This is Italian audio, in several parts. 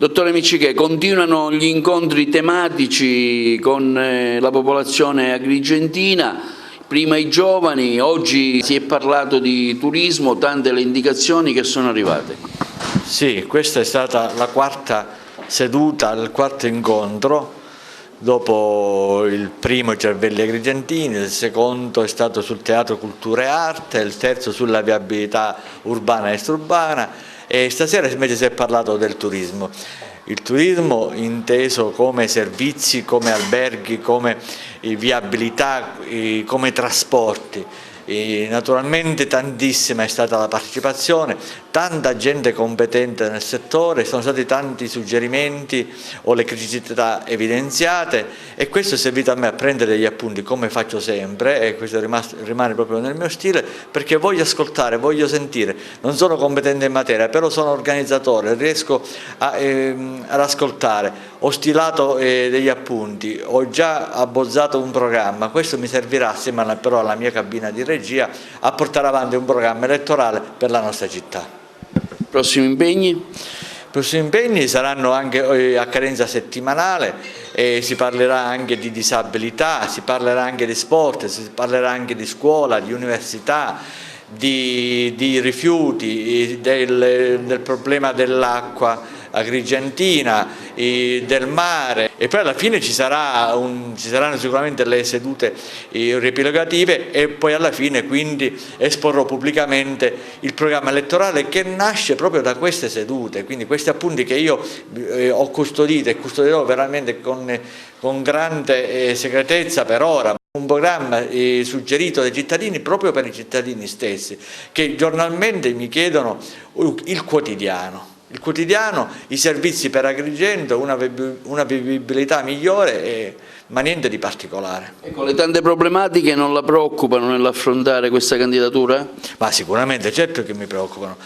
Dottore Miccichè, continuano gli incontri tematici con la popolazione agrigentina, prima i giovani, oggi si è parlato di turismo, tante le indicazioni che sono arrivate. Sì, questa è stata la quarta seduta, il quarto incontro, dopo il primo Cervelli Agrigentini, il secondo è stato sul Teatro Cultura e Arte, il terzo sulla viabilità urbana e extraurbana e stasera invece si è parlato del turismo. Il turismo inteso come servizi, come alberghi, come viabilità, come trasporti. E naturalmente tantissima è stata la partecipazione, tanta gente competente nel settore, sono stati tanti suggerimenti o le criticità evidenziate e questo è servito a me a prendere degli appunti come faccio sempre e questo rimane proprio nel mio stile perché voglio ascoltare, voglio sentire, non sono competente in materia però sono organizzatore, riesco ad ascoltare, ho stilato degli appunti, ho già abbozzato un programma, questo mi servirà assieme però alla mia cabina di regia a portare avanti un programma elettorale per la nostra città. Prossimi impegni? I prossimi impegni saranno anche a cadenza settimanale, si parlerà anche di disabilità, si parlerà anche di sport, si parlerà anche di scuola, di università, di rifiuti, del problema dell'acqua agrigentina, del mare e poi alla fine ci saranno sicuramente le sedute riepilogative e poi alla fine quindi esporrò pubblicamente il programma elettorale che nasce proprio da queste sedute, quindi questi appunti che io ho custodito e custodirò veramente con grande segretezza per ora. Un programma suggerito dai cittadini proprio per i cittadini stessi che giornalmente mi chiedono il quotidiano, i servizi per Agrigento, una vivibilità migliore ma niente di particolare. Ecco, le tante problematiche non la preoccupano nell'affrontare questa candidatura? Ma sicuramente, certo che mi preoccupano.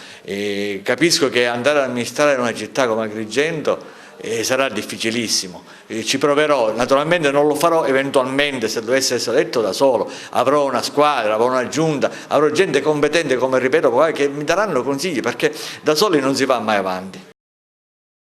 Capisco che andare ad amministrare una città come Agrigento sarà difficilissimo, ci proverò, naturalmente non lo farò eventualmente se dovesse essere eletto da solo, avrò una squadra, avrò una giunta, avrò gente competente come ripeto che mi daranno consigli perché da soli non si va mai avanti.